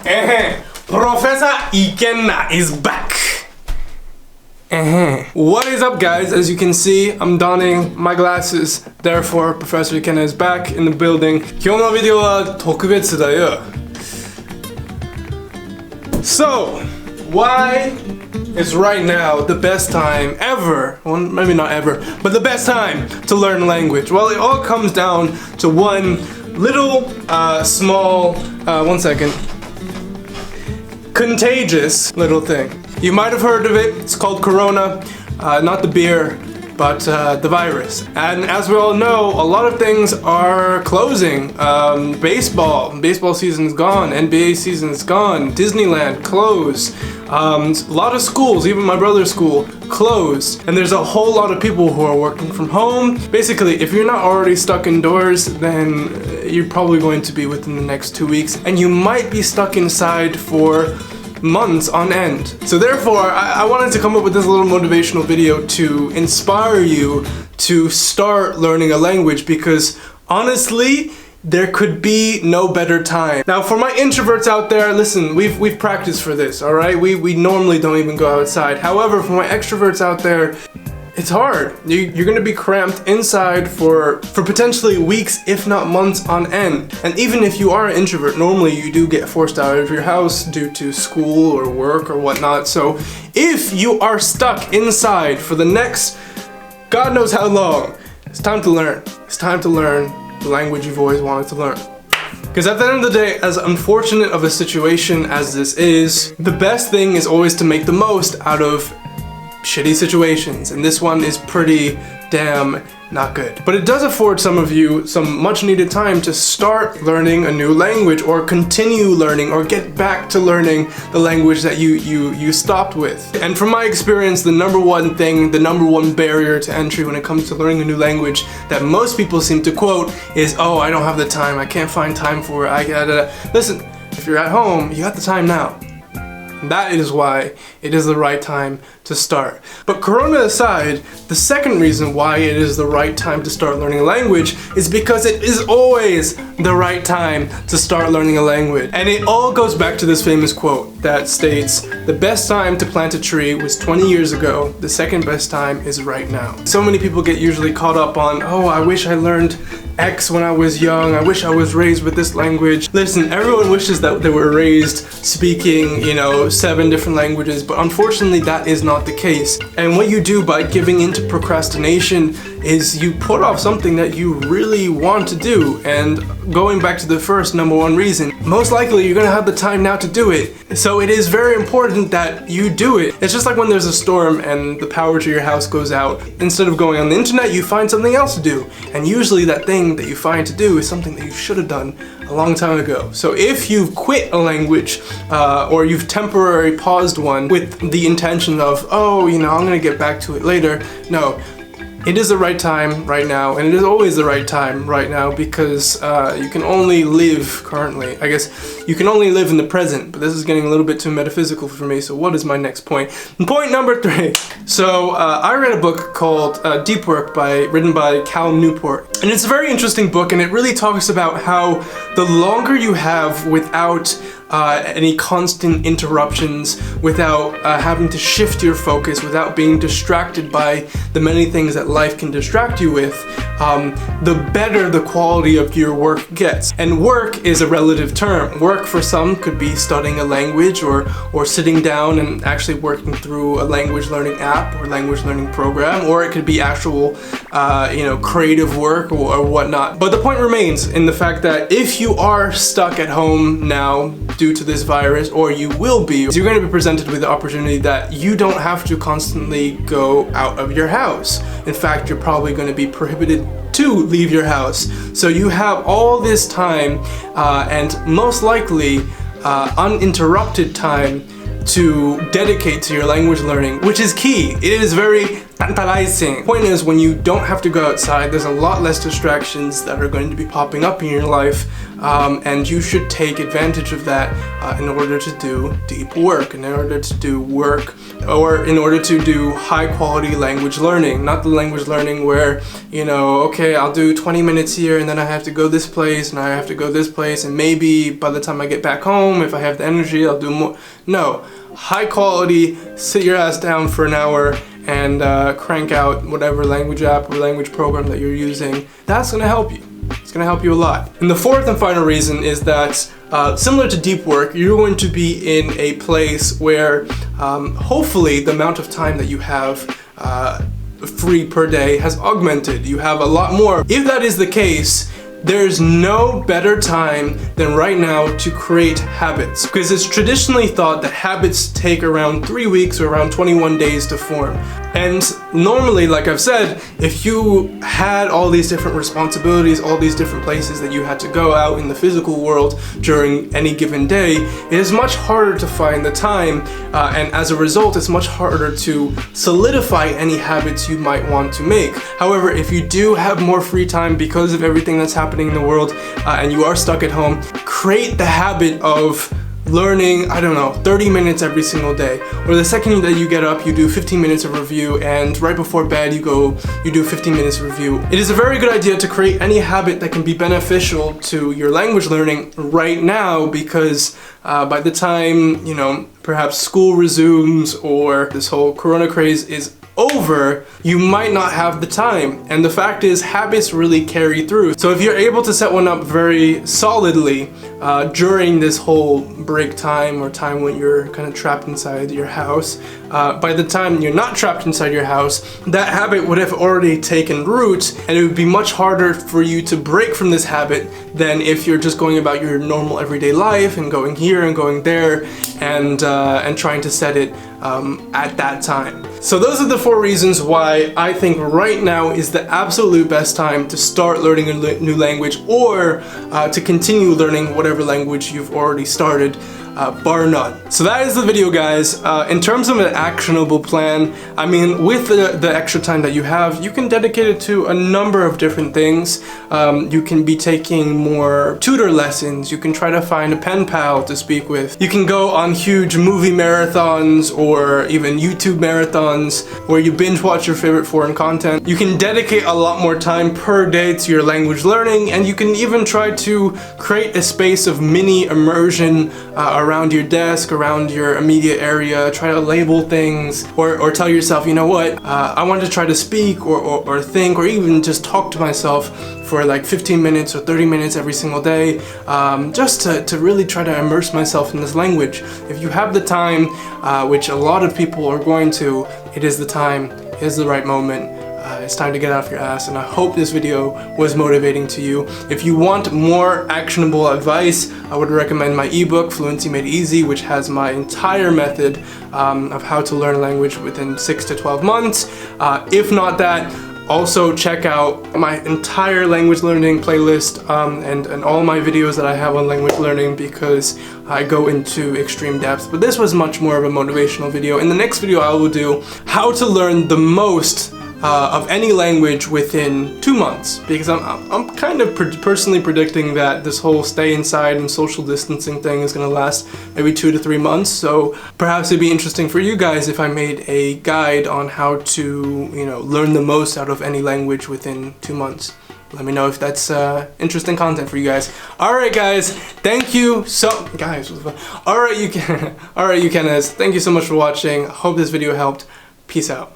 Professor Ikenna is back. What is up, guys? As you can see, I'm donning my glasses. Therefore, Professor Ikenna is back in the building. 今日のビデオは特別だよ。So, why is right now the best time ever? Well, maybe not ever, but the best time to learn language? Well, it all comes down to one little, small, one second, contagious little thing. You might have heard of it. It's called Corona, not the beer, but the virus. And as we all know, a lot of things are closing. Baseball season's gone, NBA season's gone, Disneyland closed, a lot of schools, even my brother's school, closed. And there's a whole lot of people who are working from home. Basically, if you're not already stuck indoors, then you're probably going to be within the next 2 weeks. And you might be stuck inside for months on end. So therefore, I wanted to come up with this little motivational video to inspire you to start learning a language, because honestly, there could be no better time. Now, for my introverts out there, listen, we've practiced for this, all right? We normally don't even go outside. However, for my extroverts out there, it's hard. You're gonna be cramped inside for potentially weeks, if not months on end. And even if you are an introvert, normally you do get forced out of your house due to school or work or whatnot. So if you are stuck inside for the next God knows how long, it's time to learn. It's time to learn the language you've always wanted to learn. Because at the end of the day, as unfortunate of a situation as this is, the best thing is always to make the most out of shitty situations, and this one is pretty damn not good. But it does afford some of you some much needed time to start learning a new language, or continue learning, or get back to learning the language that you stopped with. And from my experience, the number one thing, the number one barrier to entry when it comes to learning a new language that most people seem to quote is, oh, I don't have the time, I can't find time for it, I gotta... Listen, if you're at home, you got the time now. That is why it is the right time to start. But Corona aside, the second reason why it is the right time to start learning a language is because it is always the right time to start learning a language. And it all goes back to this famous quote that states, the best time to plant a tree was 20 years ago, the second best time is right now. So many people get usually caught up on, oh, I wish I learned X when I was young, I wish I was raised with this language. Listen, everyone wishes that they were raised speaking, 7 different languages, but unfortunately that is not the case. And what you do by giving into procrastination is you put off something that you really want to do. And going back to the first number one reason, most likely you're gonna have the time now to do it. So it is very important that you do it. It's just like when there's a storm and the power to your house goes out. Instead of going on the internet, you find something else to do. And usually that thing that you find to do is something that you should have done a long time ago. So if you've quit a language, or you've temporarily paused one with the intention of, oh, I'm gonna get back to it later, no. It is the right time right now, and it is always the right time right now, because you can only live currently. I guess you can only live in the present, but this is getting a little bit too metaphysical for me, so what is my next point? Point number 3. So I read a book called Deep Work written by Cal Newport. And it's a very interesting book, and it really talks about how the longer you have without any constant interruptions, without having to shift your focus, without being distracted by the many things that life can distract you with, the better the quality of your work gets. And work is a relative term. Work for some could be studying a language, or sitting down and actually working through a language learning app or language learning program, or it could be actual creative work or whatnot. But the point remains in the fact that if you are stuck at home now due to this virus, or you will be, you're going to be presented with the opportunity that you don't have to constantly go out of your house. In fact, you're probably going to be prohibited to leave your house. So you have all this time, and most likely uninterrupted time to dedicate to your language learning, which is key. It is very tantalizing. Point is, when you don't have to go outside, there's a lot less distractions that are going to be popping up in your life, and you should take advantage of that in order to do deep work, in order to do work, or in order to do high quality language learning. Not the language learning where, you know, okay, I'll do 20 minutes here and then I have to go this place and I have to go this place, and maybe by the time I get back home, if I have the energy, I'll do more. No, high quality, sit your ass down for an hour and crank out whatever language app or language program that you're using. That's gonna help you. It's gonna help you a lot. And the fourth and final reason is that similar to deep work, you're going to be in a place where hopefully the amount of time that you have free per day has augmented. You have a lot more. If that is the case, there's no better time than right now to create habits, because it's traditionally thought that habits take around 3 weeks or around 21 days to form. And normally, like I've said, if you had all these different responsibilities, all these different places that you had to go out in the physical world during any given day, it is much harder to find the time, and as a result, it's much harder to solidify any habits you might want to make. However, if you do have more free time because of everything that's happening in the world, and you are stuck at home, create the habit of learning, I don't know, 30 minutes every single day. Or the second that you get up, you do 15 minutes of review, and right before bed you do 15 minutes of review. It is a very good idea to create any habit that can be beneficial to your language learning right now, because by the time, you know, perhaps school resumes or this whole corona craze is over, you might not have the time. And the fact is, habits really carry through. So if you're able to set one up very solidly during this whole break time, or time when you're kind of trapped inside your house, by the time you're not trapped inside your house, that habit would have already taken root, and it would be much harder for you to break from this habit than if you're just going about your normal everyday life and going here and going there and trying to set it at that time. So those are the 4 reasons why I think right now is the absolute best time to start learning a new language, or to continue learning whatever language you've already started, bar none. So that is the video, guys. In terms of an actionable plan, I mean, with the extra time that you have, you can dedicate it to a number of different things. You can be taking more tutor lessons, you can try to find a pen pal to speak with, you can go on huge movie marathons or even YouTube marathons where you binge watch your favorite foreign content. You can dedicate a lot more time per day to your language learning, and you can even try to create a space of mini immersion around your desk, around your immediate area. Try to label things, or tell yourself, you know what, I want to try to speak or think or even just talk to myself for like 15 minutes or 30 minutes every single day, just to really try to immerse myself in this language. If you have the time, which a lot of people are going to, it is the time, it is the right moment. It's time to get off your ass, and I hope this video was motivating to you. If you want more actionable advice, I would recommend my ebook, Fluency Made Easy, which has my entire method of how to learn a language within 6 to 12 months. If not that, also check out my entire language learning playlist and all my videos that I have on language learning, because I go into extreme depth. But this was much more of a motivational video. In the next video I will do how to learn the most of any language within 2 months, because I'm kind of personally predicting that this whole stay inside and social distancing thing is going to last maybe 2 to 3 months. So perhaps it'd be interesting for you guys if I made a guide on how to, you know, learn the most out of any language within 2 months. Let me know if that's interesting content for you guys. Alright guys, thank you so guys. Alright, you can Ikennas, thank you so much for watching. Hope this video helped. Peace out.